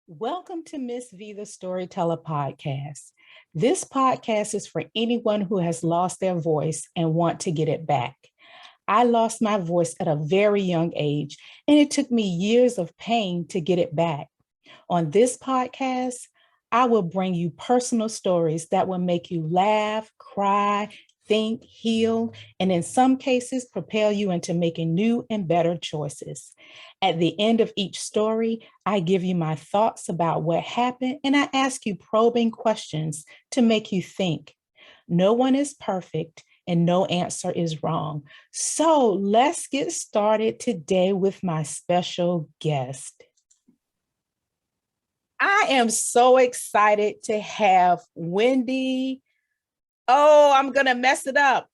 Welcome to Miss V, the Storyteller podcast. This podcast is for anyone who has lost their voice and want to get it back. I lost my voice at a very young age, and it took me years of pain to get it back. On this podcast, I will bring you personal stories that will make you laugh, cry, think, heal, and in some cases, propel you into making new and better choices. At the end of each story, I give you my thoughts about what happened, and I ask you probing questions to make you think. No one is perfect, and no answer is wrong. So let's get started today with my special guest. I am so excited to have Wendy. Oh, I'm going to mess it up.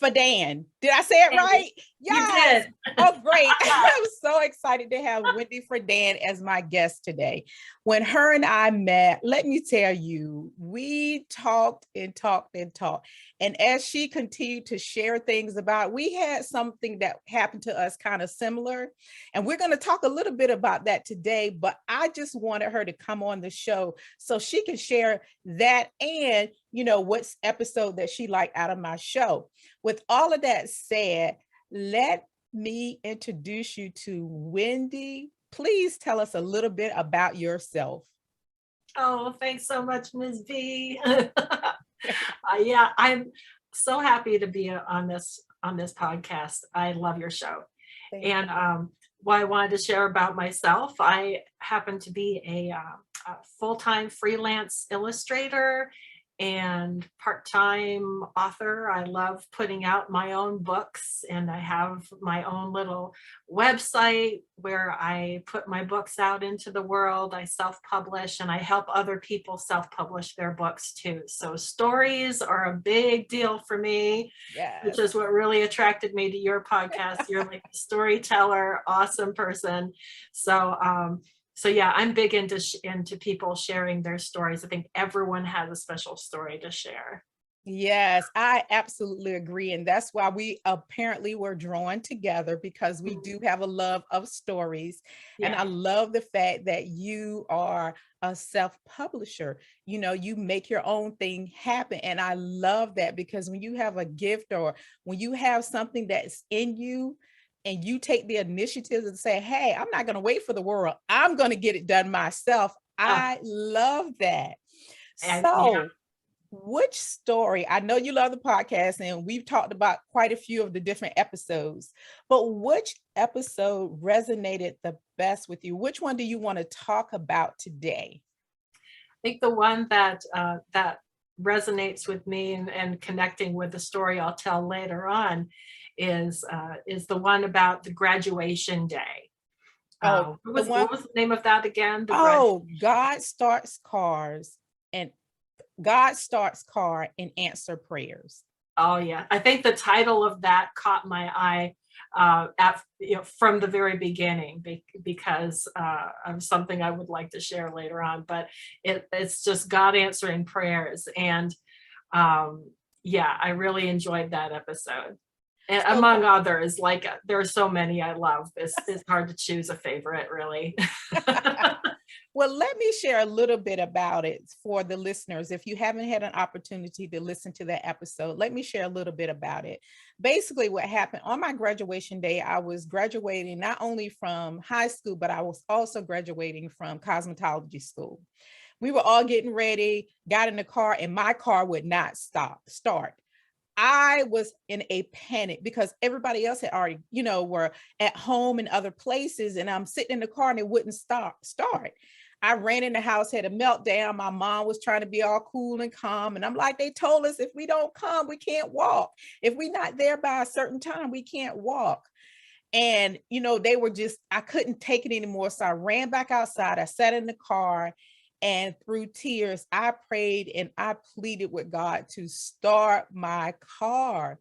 Fedan. Did I say it right? Yes. You did. Oh, great. I'm so excited to have Wendy Fedan as my guest today. When her and I met, let me tell you, we talked and talked and talked. And as she continued to share things about, we had something that happened to us kind of similar. And we're going to talk a little bit about that today, but I just wanted her to come on the show so she can share that and, what's episode that she liked out of my show. With all of that said, let me introduce you to Wendy. Please tell us a little bit about yourself. Oh, thanks so much, Ms. V. I'm so happy to be on this podcast. I love your show. What I wanted to share about myself, I happen to be a full-time freelance illustrator and part-time author. I love putting out my own books, and I have my own little website where I put my books out into the world. I self-publish, and I help other people self-publish their books too. So stories are a big deal for me, yes. Which is what really attracted me to your podcast. You're like a storyteller, awesome person. So yeah, I'm big into people sharing their stories. I think everyone has a special story to share. Yes, I absolutely agree. And that's why we apparently were drawn together, because we do have a love of stories. Yeah. And I love the fact that you are a self-publisher. You make your own thing happen. And I love that, because when you have a gift or when you have something that's in you, and you take the initiative and say, hey, I'm not going to wait for the world. I'm going to get it done myself. I love that. Which story, I know you love the podcast and we've talked about quite a few of the different episodes, but which episode resonated the best with you? Which one do you want to talk about today? I think the one that resonates with me and connecting with the story I'll tell later on is the one about the graduation day. What was the name of that again? God starts car and answer prayers. Oh yeah, I think the title of that caught my eye from the very beginning, because of something I would like to share later on. But it's just God answering prayers, and I really enjoyed that episode. And among others, like there are so many I love. It's hard to choose a favorite, really. Well, let me share a little bit about it for the listeners. If you haven't had an opportunity to listen to that episode, let me share a little bit about it. Basically, what happened on my graduation day, I was graduating not only from high school, but I was also graduating from cosmetology school. We were all getting ready, got in the car, and my car would not start. I was in a panic because everybody else had already, were at home in other places, and I'm sitting in the car and it wouldn't start. I ran in the house, had a meltdown. My mom was trying to be all cool and calm. And I'm like, they told us if we don't come, we can't walk. If we're not there by a certain time, we can't walk. And, they were I couldn't take it anymore. So I ran back outside. I sat in the car, and through tears, I prayed and I pleaded with God to start my car.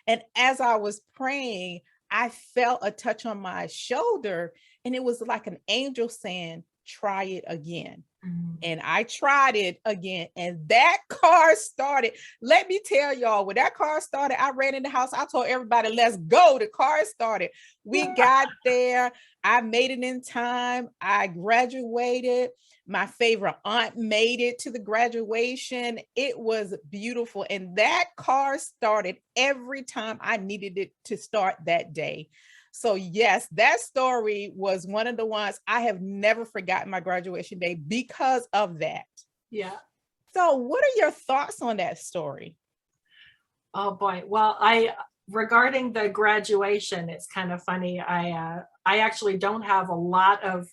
And as I was praying, I felt a touch on my shoulder, and it was like an angel saying, try it again. And I tried it again, and that car started. Let me tell y'all, when that car started, I ran in the house. I told everybody, let's go. The car started. We got there. I made it in time. I graduated. My favorite aunt made it to the graduation. It was beautiful. And that car started every time I needed it to start that day. So, yes, that story was one of the ones I have never forgotten my graduation day because of that. Yeah. So, what are your thoughts on that story? Oh boy. Well, regarding the graduation, it's kind of funny. I actually don't have a lot of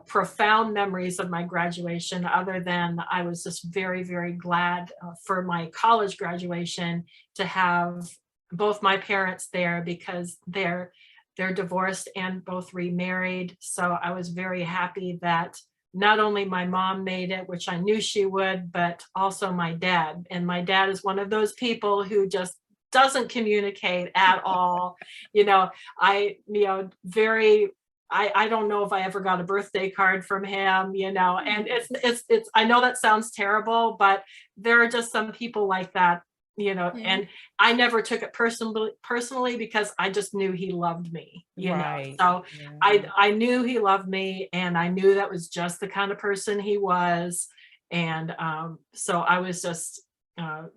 profound memories of my graduation, other than I was just very, very glad for my college graduation to have both my parents there, because they're divorced and both remarried. So I was very happy that not only my mom made it, which I knew she would, but also my dad. And my dad is one of those people who just doesn't communicate at all. Very, I don't know if I ever got a birthday card from him, and it's I know that sounds terrible, but there are just some people like that, and I never took it personally, because I just knew he loved me, Right. So Yeah. I knew he loved me, and I knew that was just the kind of person he was. And so I was just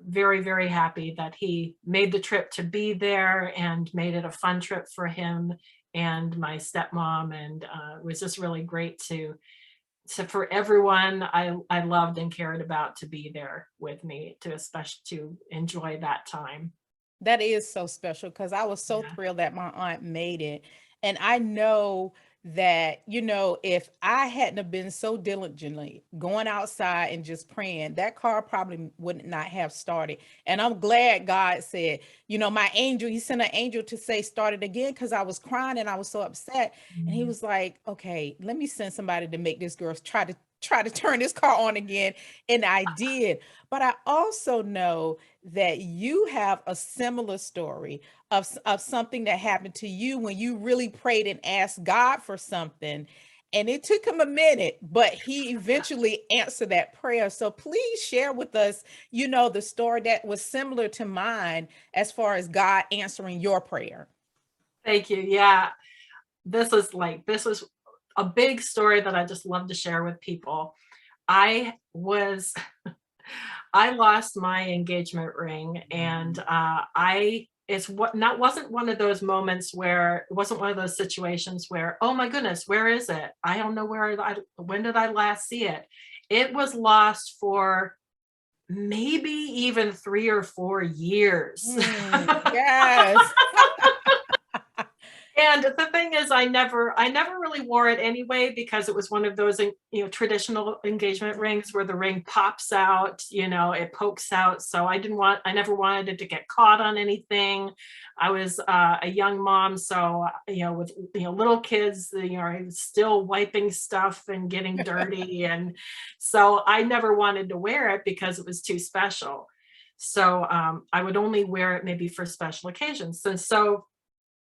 very, very happy that he made the trip to be there and made it a fun trip for him and my stepmom. And it was just really great for everyone I loved and cared about to be there with me, to especially to enjoy that time. That is so special because I was so Yeah. thrilled that my aunt made it. And I know that, if I hadn't have been so diligently going outside and just praying, that car probably would not have started. And I'm glad God said, my angel, he sent an angel to say, start it again, because I was crying and I was so upset. And he was like, okay, let me send somebody to make this girl try to turn this car on again. And I did. But I also know that you have a similar story of something that happened to you when you really prayed and asked God for something. And it took him a minute, but he eventually answered that prayer. So please share with us, the story that was similar to mine as far as God answering your prayer. Thank you. Yeah. This was a big story that I just love to share with people. I was I lost my engagement ring, and I it's what not wasn't one of those moments where it wasn't one of those situations where, oh my goodness, where is it? I don't know when did I last see it? It was lost for maybe even 3 or 4 years. Yes. And the thing is, I never really wore it anyway, because it was one of those, traditional engagement rings where the ring pops out, it pokes out. So I never wanted it to get caught on anything. I was a young mom, so with little kids, I was still wiping stuff and getting dirty, and so I never wanted to wear it because it was too special. So I would only wear it maybe for special occasions. And so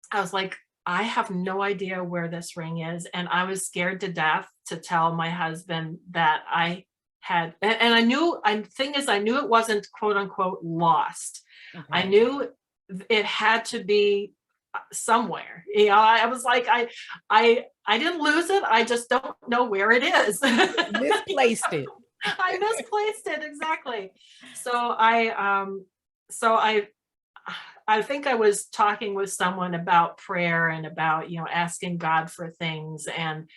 I was like, I have no idea where this ring is. And I was scared to death to tell my husband that I had, and I knew it wasn't quote unquote lost. Okay. I knew it had to be somewhere. I was like, I didn't lose it. I just don't know where it is. Misplaced it. I misplaced it. Exactly. So I think I was talking with someone about prayer and about, asking God for things, and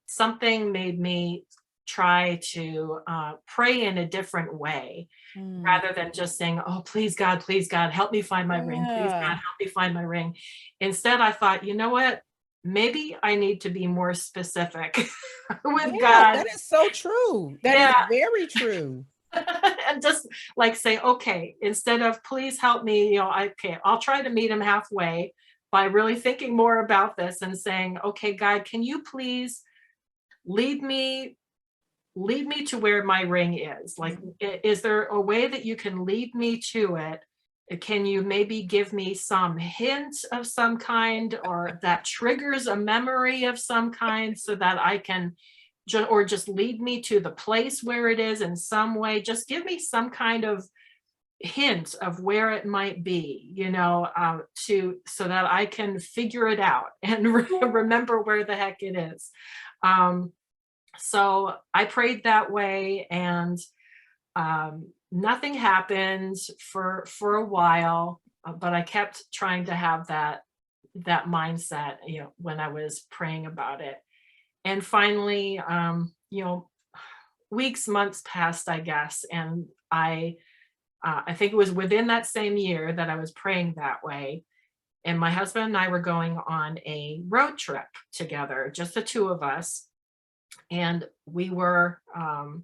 something made me try to pray in a different way, rather than just saying, oh, please God, help me find my ring. Please God, Yeah. help me find my ring. Instead, I thought, you know what? Maybe I need to be more specific with Yeah, God. that is so true. That is Yeah. very true. And just like say, okay, instead of please help me, I'll try to meet him halfway by really thinking more about this and saying, okay, God, can you please lead me to where my ring is? Like, is there a way that you can lead me to it? Can you maybe give me some hint of some kind, or that triggers a memory of some kind, so that I can or just lead me to the place where it is in some way? Just give me some kind of hint of where it might be, so that I can figure it out and remember where the heck it is. So I prayed that way, and nothing happened for a while, but I kept trying to have that mindset, when I was praying about it. And finally, weeks, months passed, I guess, and I think it was within that same year that I was praying that way. And my husband and I were going on a road trip together, just the two of us. And we were on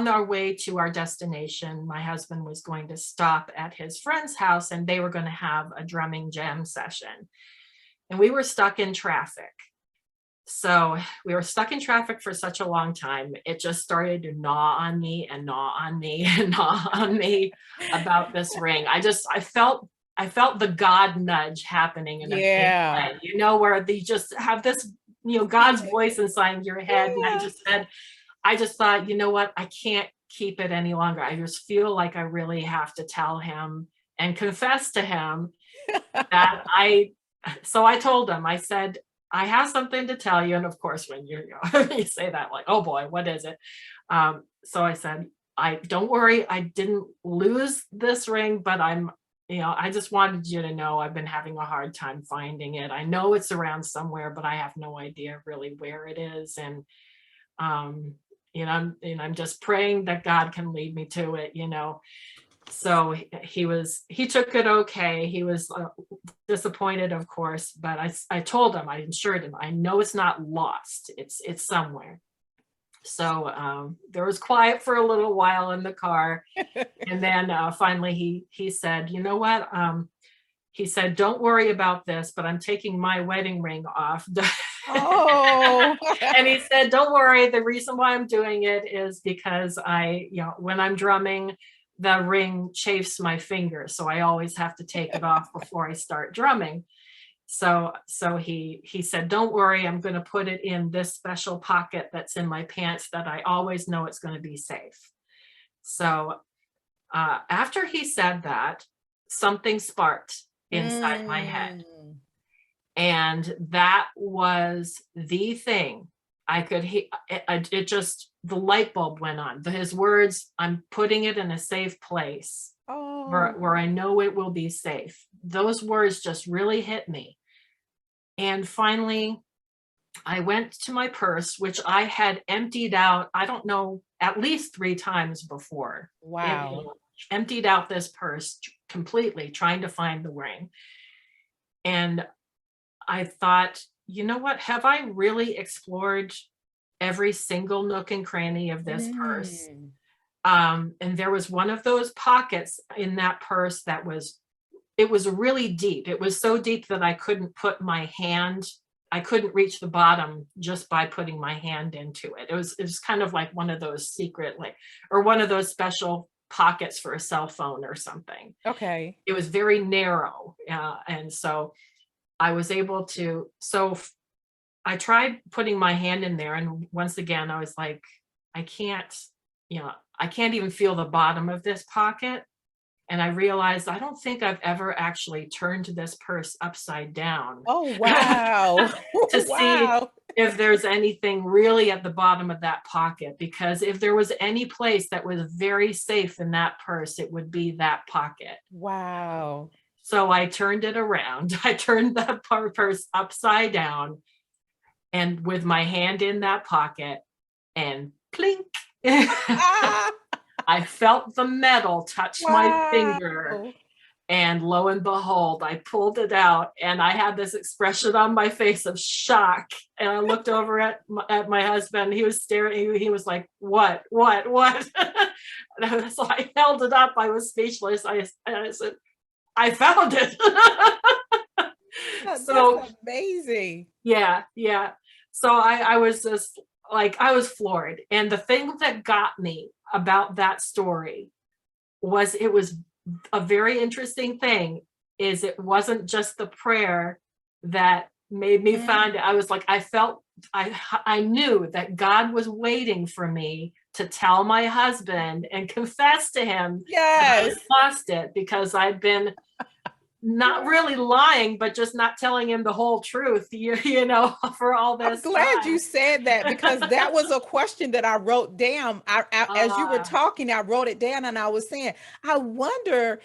our way to our destination. My husband was going to stop at his friend's house, and they were going to have a drumming jam session. And we were stuck in traffic. So we were stuck in traffic for such a long time. It just started to gnaw on me and gnaw on me and gnaw on me about this ring. I felt the God nudge happening in a big way, where they just have this, God's voice inside your head. And I just thought, you know what? I can't keep it any longer. I just feel like I really have to tell him and confess to him that so I told him, I said, I have something to tell you. And of course, when you say that, like, oh boy, what is it? So I said, don't worry, I didn't lose this ring, but I just wanted you to know I've been having a hard time finding it. I know it's around somewhere, but I have no idea really where it is. And, I'm just praying that God can lead me to it, So he took it okay. He was disappointed, of course, but I told him, I assured him, I know it's not lost. It's somewhere. So there was quiet for a little while in the car. And then finally he said, you know what? He said, don't worry about this, but I'm taking my wedding ring off. Oh. And he said, don't worry. The reason why I'm doing it is because when I'm drumming, the ring chafes my finger. So I always have to take it off before I start drumming. So he said, don't worry, I'm going to put it in this special pocket that's in my pants that I always know it's going to be safe. So after he said that, something sparked inside my head. And that was the thing. It just, the light bulb went on. His words, I'm putting it in a safe place where I know it will be safe. Those words just really hit me. And finally, I went to my purse, which I had emptied out, I don't know, at least 3 times before. Wow. Emptied out this purse completely, trying to find the ring. And I thought, you know what? Have I really explored every single nook and cranny of this purse? And there was one of those pockets in that purse it was really deep. It was so deep that I couldn't reach the bottom just by putting my hand into it. It was kind of like one of those secret, or one of those special pockets for a cell phone or something. Okay. It was very narrow. And so I was able to, I tried putting my hand in there. And once again, I was like, I can't even feel the bottom of this pocket. And I realized I don't think I've ever actually turned this purse upside down. Oh, wow. To see if there's anything really at the bottom of that pocket, because if there was any place that was very safe in that purse, it would be that pocket. Wow. So I turned it around. I turned the purse upside down, and with my hand in that pocket, and plink. I felt the metal touch my finger, and lo and behold, I pulled it out, and I had this expression on my face of shock. And I looked over at my husband. He was staring. He was like, "What? So I held it up. I was speechless. I said, "I found it." That's amazing. Yeah. So I was just like, I was floored. And the thing that got me about that story was, it was a very interesting thing, is it wasn't just the prayer that made me find it. I was like, I knew that God was waiting for me to tell my husband and confess to him that I Yes. lost it, because I'd been not really lying, but just not telling him the whole truth, you know, for all I'm this glad time. you said that, because that was a question that I wrote down. As you were Uh, talking, I wrote it down and I was saying, I wonder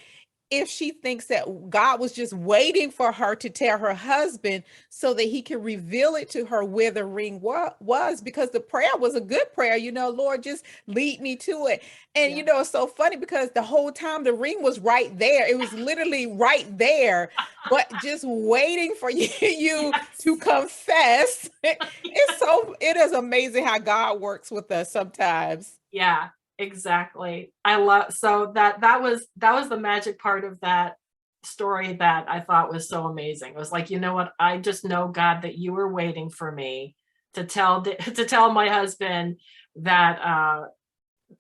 if she thinks that God was just waiting for her to tell her husband so that he could reveal it to her where the ring was, because the prayer was a good prayer, Lord, just lead me to it. And yeah. it's so funny because the whole time the ring was right there. It was literally right there, but just waiting for you Yes. to confess. It is amazing how God works with us sometimes. Yeah, exactly. I love, so that was the magic part of that story that I thought was so amazing. It was like, you know what? I just know, God, that you were waiting for me to tell to tell my husband that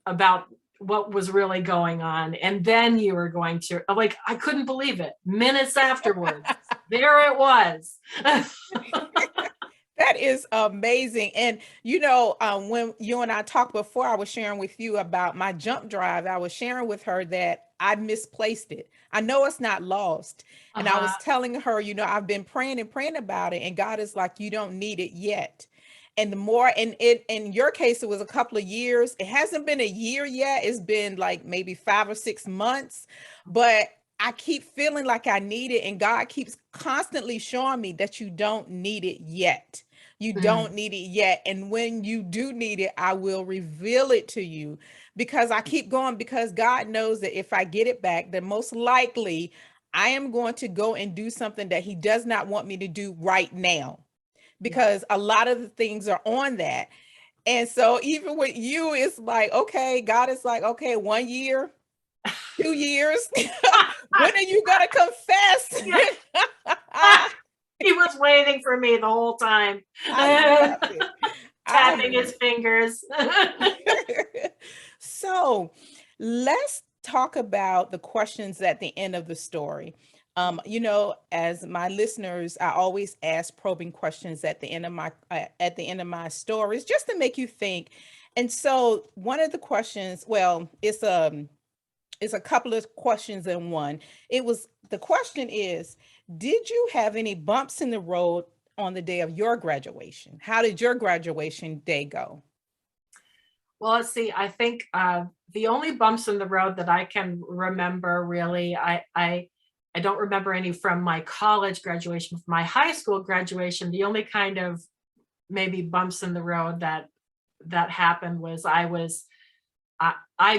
about what was really going on, and then you were going to, like, I couldn't believe it. Minutes afterwards, there it was. That is amazing. And when you and I talked before, I was sharing with you about my jump drive. I was sharing with her that I misplaced it. I know it's not lost. And I Uh-huh. was telling her, I've been praying and praying about it. And God is like, you don't need it yet. And the more, and in your case, it was a couple of years. It hasn't been a year yet. It's been like maybe 5 or 6 months. But I keep feeling like I need it, and God keeps constantly showing me that you don't need it yet. You don't Mm, need it yet. And when you do need it, I will reveal it to you, because I keep going, because God knows that if I get it back, then most likely I am going to go and do something that He does not want me to do right now, yeah. because a lot of the things are on that. And so even with you, it's like, okay, God is like, okay, 1 year, 2 years. When are you gonna confess? Yeah. He was waiting for me the whole time. I love it. I Tapping his fingers. So let's talk about the questions at the end of the story. As my listeners, I always ask probing questions at the end of my stories, just to make you think. And so one of the questions, well, it's a couple of questions in one. The question is, did you have any bumps in the road on the day of your graduation? How did your graduation day go? Well, let's see. I think the only bumps in the road that I can remember, really, I don't remember any from my college graduation. From my high school graduation, the only kind of maybe bumps in the road that happened was I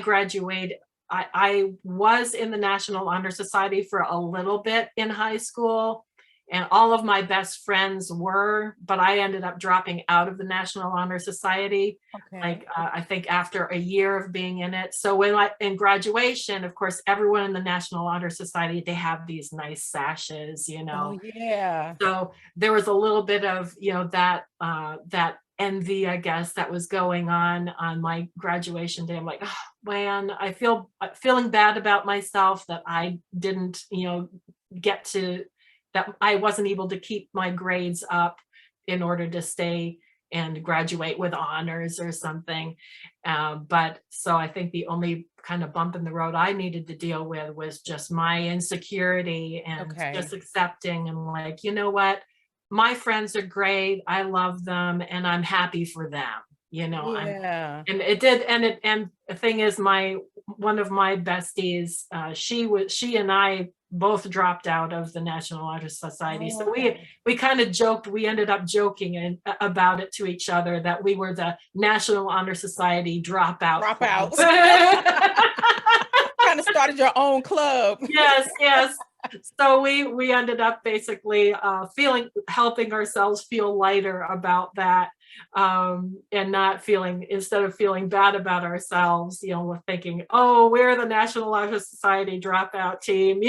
graduated. I was in the National Honor Society for a little bit in high school, and all of my best friends were, but I ended up dropping out of the National Honor Society, Okay. like I think after a year of being in it. So when in graduation, of course, everyone in the National Honor Society, they have these nice sashes, Oh yeah. so there was a little bit of, that envy, I guess, that was going on my graduation day. I'm like, oh man, feeling bad about myself that I didn't, get to, that I wasn't able to keep my grades up in order to stay and graduate with honors or something. But so I think the only kind of bump in the road I needed to deal with was just my insecurity, and Okay. just accepting, and like, you know what? My friends are great. I love them and I'm happy for them. Yeah. And it did, and the thing is, one of my besties, she and I both dropped out of the National Honor Society. So we Oh. we kind of joked, we ended up joking about it to each other, that we were the National Honor Society dropout club. Dropouts. Kind of started your own club. Yes, yes. So we ended up basically helping ourselves feel lighter about that, and not feeling, instead of feeling bad about ourselves, we're thinking, oh, we're the National Honor Society dropout team,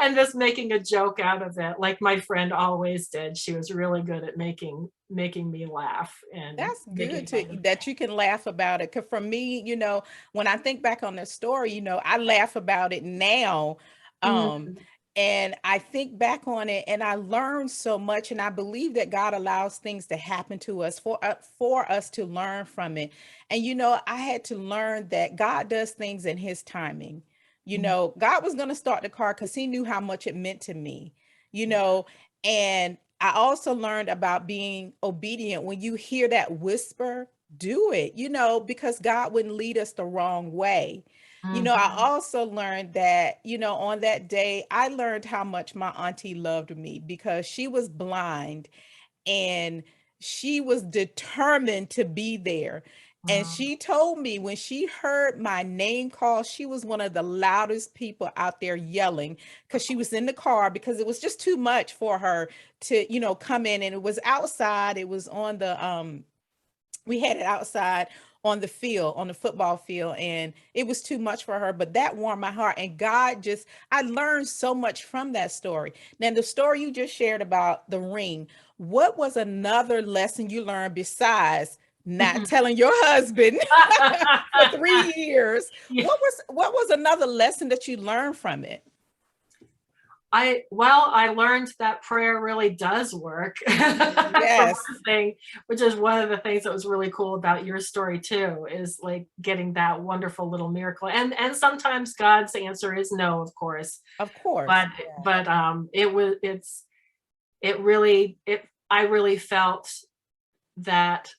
and just making a joke out of it, like my friend always did. She was really good at making me laugh and That's making good fun of that you can laugh about it. Cause for me, when I think back on the story, I laugh about it now. me. Um, And I think back on it and I learned so much. And I believe that God allows things to happen to us for us to learn from it. And, I had to learn that God does things in his timing. God was going to start the car because he knew how much it meant to me, you Yeah. know, and I also learned about being obedient. When you hear that whisper, do it, because God wouldn't lead us the wrong way. I Mhm. also learned that, on that day, I learned how much my auntie loved me because she was blind and she was determined to be there. And Mm. she told me when she heard my name call, she was one of the loudest people out there yelling because she was in the car because it was just too much for her to, come in. And it was outside. It was on the we had it outside on the field, on the football field, and it was too much for her, but that warmed my heart. And I learned so much from that story. Now, the story you just shared about the ring, what was another lesson you learned besides not telling your husband for 3 years? Yeah. What was another lesson that you learned from it? I learned that prayer really does work for Yes. one thing, which is one of the things that was really cool about your story too, is like getting that wonderful little miracle. And sometimes God's answer is no, of course, Of course. but it I really felt that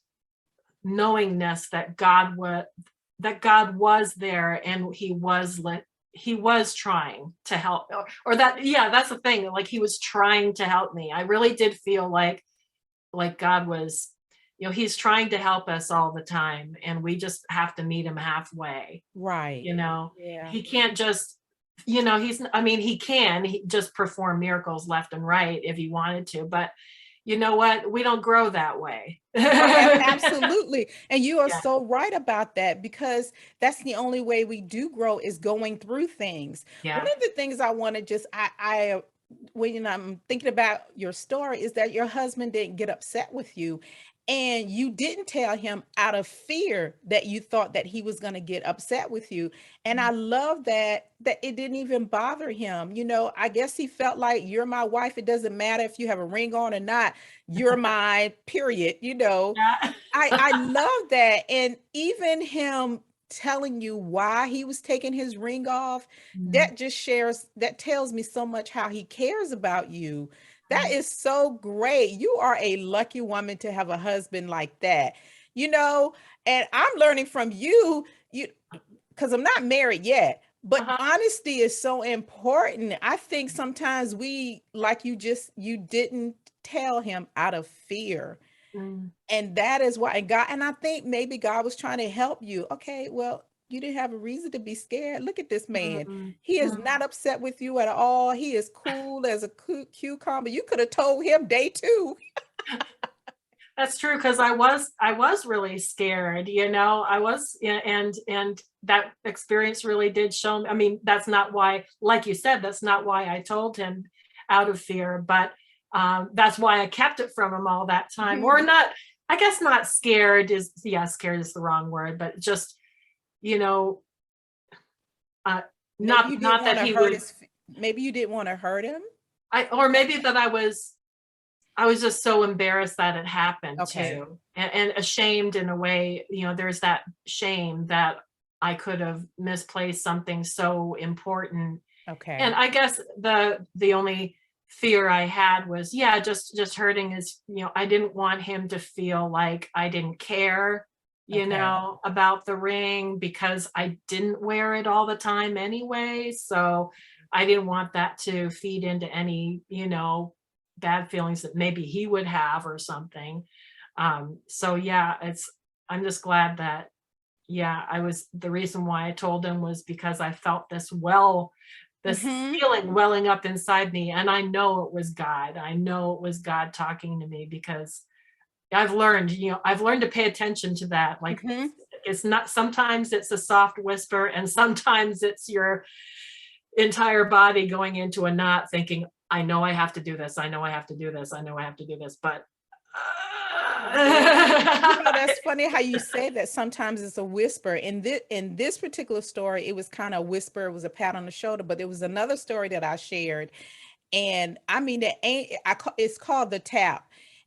knowingness that God was there and he was trying to help, or that, yeah, that's the thing, like he was trying to help me. I really did feel like God was, he's trying to help us all the time and we just have to meet him halfway. Right. you know Yeah. he can't just, he can just perform miracles left and right if he wanted to, but you know what, we don't grow that way. Absolutely. And you are Yeah. so right about that because that's the only way we do grow is going through things. One Yeah. of the things I want to just, when I'm thinking about your story is that your husband didn't get upset with you and you didn't tell him out of fear that you thought that he was going to get upset with you. And I love that it didn't even bother him. I guess he felt like you're my wife. It doesn't matter if you have a ring on or not. You're my period. Yeah. I love that. And even him telling you why he was taking his ring off, Mm, that tells me so much how he cares about you. That mm, is so great. You are a lucky woman to have a husband like that. You know, and I'm learning from you because I'm not married yet. But uh-huh. honesty is so important. I think sometimes like you didn't tell him out of fear, Mm, and that is why, and I think maybe God was trying to help you. Okay, well, you didn't have a reason to be scared. Look at this man. mm, He is mm. not upset with you at all. He is cool as a cucumber. You could have told him day two. That's true, because I was really scared, I was, and that experience really did show me. I mean, that's not why, like you said, that's not why I told him out of fear, but that's why I kept it from him all that time. Or not, I guess not scared is, yeah, scared is the wrong word, but just, you know, uh, Maybe you didn't not want that to he hurt would, his, maybe you didn't want to hurt him. or maybe that I was just so embarrassed that it happened Okay. too, and ashamed in a way. There's that shame that I could have misplaced something so important. And Okay. I guess the only fear I had was, yeah, just hurting his, I didn't want him to feel like I didn't care, Okay. about the ring, because I didn't wear it all the time anyway. So I didn't want that to feed into any, bad feelings that maybe he would have or something. So yeah, I'm just glad that, yeah, the reason why I told him was because I felt this Mm-hmm. feeling welling up inside me. And I know it was God. I know it was God talking to me, because I've learned to pay attention to that. Like, Mm-hmm. it's not, sometimes it's a soft whisper and sometimes it's your entire body going into a knot thinking, I know I have to do this. I know I have to do this. I know I have to do this. But Yeah. That's funny how you say that sometimes it's a whisper. In this particular story, it was kind of a whisper, it was a pat on the shoulder, but there was another story that I shared. And I mean, it's called The Tap.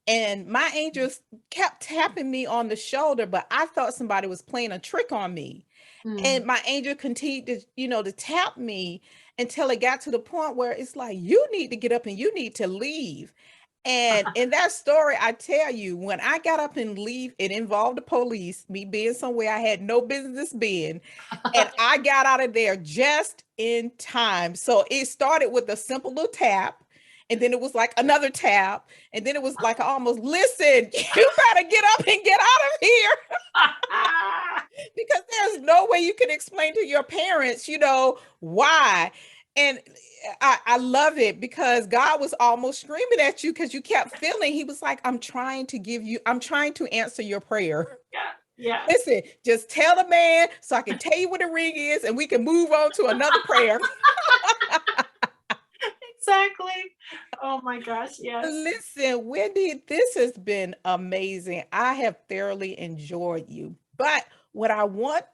And my angels kept tapping me on the shoulder, but I thought somebody was playing a trick on me. Mm. And my angel continued to, to tap me until it got to the point where it's like, you need to get up and you need to leave. And in that story, I tell you, when I got up and leave, it involved the police, me being somewhere I had no business being. And I got out of there just in time. So it started with a simple little tap. And then it was like another tap. And then it was like almost, listen, you better get up and get out of here. Because there's no way you can explain to your parents, why. And I love it because God was almost screaming at you because you kept feeling, he was like, I'm trying to answer your prayer. Yeah. Yeah. Listen, just tell the man so I can tell you what the ring is and we can move on to another prayer. Exactly. Oh my gosh. Yes. Listen, Wendy, this has been amazing. I have thoroughly enjoyed you. But what I want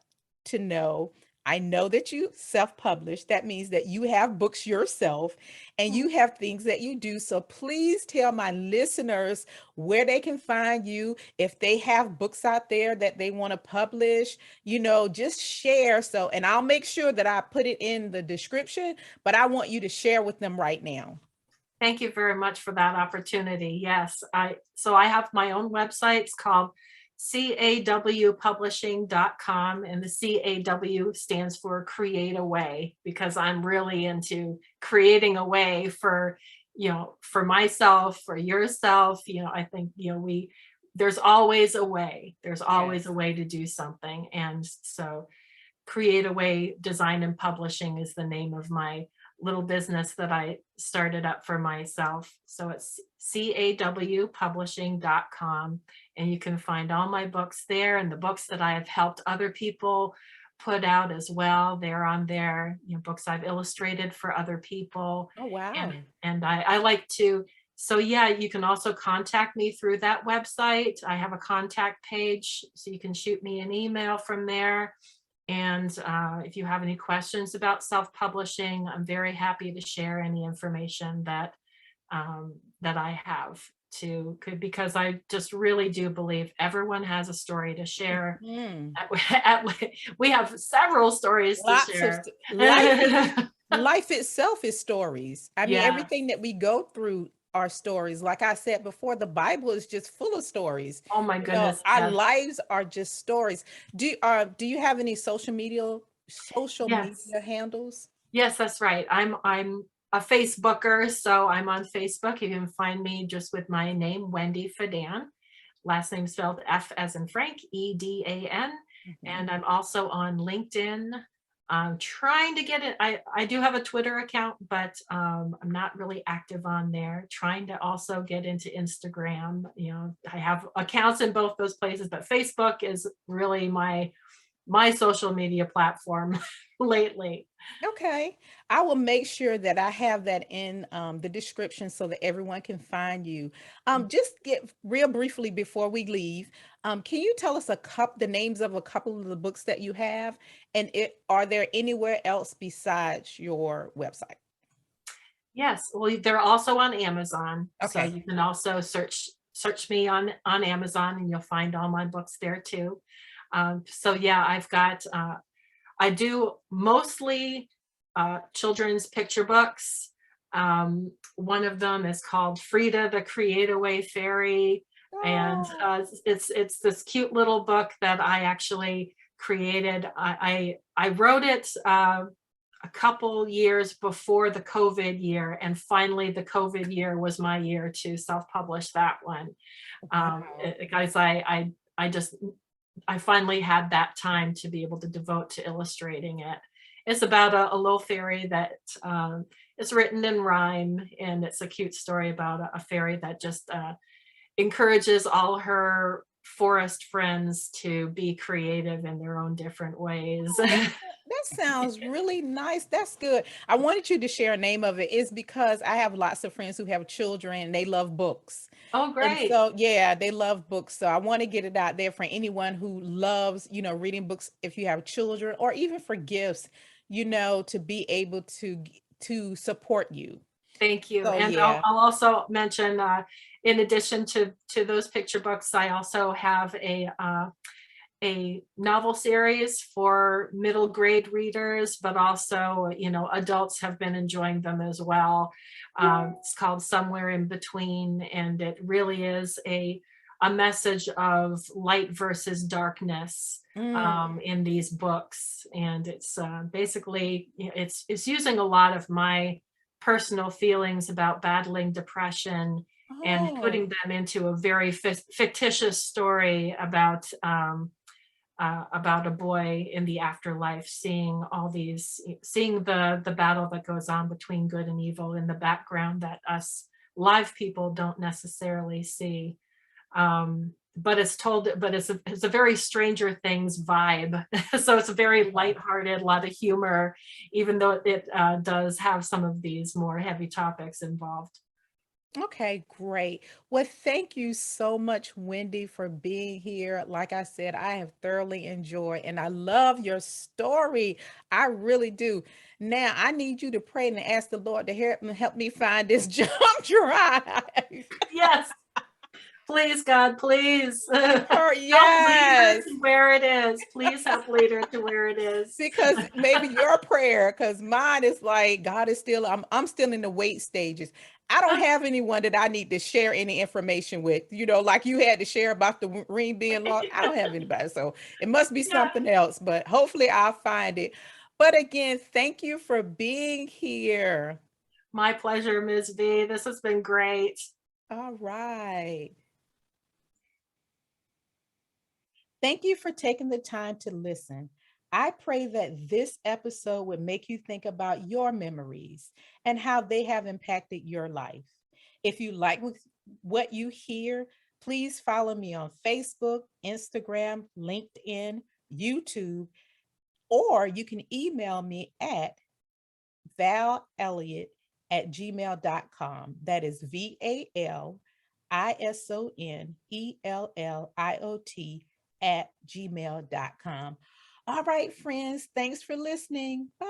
to know, I know that you self-publish. That means that you have books yourself and you have things that you do. So please tell my listeners where they can find you. If they have books out there that they want to publish, just share. So, and I'll make sure that I put it in the description, but I want you to share with them right now. Thank you very much for that opportunity. Yes, I have my own website. It's called cawpublishing.com, and the CAW stands for Create a Way, because I'm really into creating a way for, for myself, for yourself. I think, there's always a way. There's always a way to do something. And so Create a Way Design and Publishing is the name of my little business that I started up for myself. So it's cawpublishing.com, and you can find all my books there, and the books that I have helped other people put out as well. They're on there, books I've illustrated for other people. Oh, wow. And I like to, so yeah, you can also contact me through that website. I have a contact page, so you can shoot me an email from there. And if you have any questions about self-publishing, I'm very happy to share any information that I have because I just really do believe everyone has a story to share. We have several stories to share. Life itself is stories. I mean, everything that we go through are stories. Like I said before, the Bible is just full of stories. Oh my goodness. Our lives are just stories. Do you have any social media handles? Yes, that's right. I'm a Facebooker, so I'm on Facebook. You can find me just with my name, Wendy Fedan. Last name spelled F as in Frank, EDAN. And I'm also on LinkedIn. I'm trying to get it. I do have a Twitter account, but I'm not really active on there. Trying to also get into Instagram. I have accounts in both those places, but Facebook is really my social media platform lately. Okay. I will make sure that I have that in the description so that everyone can find you. Just get real briefly before we leave. Can you tell us the names of a couple of the books that you have? And are there anywhere else besides your website? Yes. Well, they're also on Amazon. Okay. So you can also search me on Amazon, and you'll find all my books there too. So yeah, I've got, I do mostly children's picture books. One of them is called Frida the Create-A-Way Fairy. And it's this cute little book that I actually created. I wrote it a couple years before the COVID year, and finally the COVID year was my year to self-publish that one. Guys, I finally had that time to be able to devote to illustrating it. It's about a little fairy that is written in rhyme, and it's a cute story about a fairy that just encourages all her forest friends to be creative in their own different ways. That sounds really nice. That's good. I wanted you to share a name of it is because I have lots of friends who have children and they love books. Oh, And great. so, yeah, they love books. So I want to get it out there for anyone who loves, reading books, if you have children, or even for gifts, to be able to support you. Thank you. So And yeah. I'll also mention, in addition to those picture books, I also have a novel series for middle grade readers, but also, adults have been enjoying them as well. It's called Somewhere in Between, and it really is a message of light versus darkness Mm. in these books. And it's basically, it's using a lot of my personal feelings about battling depression and Oh. putting them into a very fictitious story about a boy in the afterlife, seeing the battle that goes on between good and evil in the background that us live people don't necessarily see. But it's a very Stranger Things vibe. So it's a very lighthearted, a lot of humor, even though it does have some of these more heavy topics involved. Okay, great. Well, thank you so much, Wendy, for being here. Like I said, I have thoroughly enjoyed and I love your story. I really do. Now, I need you to pray and ask the Lord to help me find this jump drive. Yes, please, God, please Or help lead her yes. to where it is. Please help lead her to where it is. Because maybe your prayer, because mine is like God is still, I'm still in the wait stages. I don't have anyone that I need to share any information with, like you had to share about the ring being lost. I don't have anybody. So it must be Yeah, something else, but hopefully I'll find it. But again, thank you for being here. my pleasure, Ms. V. This has been great. All right. Thank you for taking the time to listen. I pray that this episode would make you think about your memories and how they have impacted your life. If you like what you hear, please follow me on Facebook, Instagram, LinkedIn, YouTube, or you can email me at valelliott@gmail.com. That is VALISONELLIOT @gmail.com. All right, friends. Thanks for listening. Bye.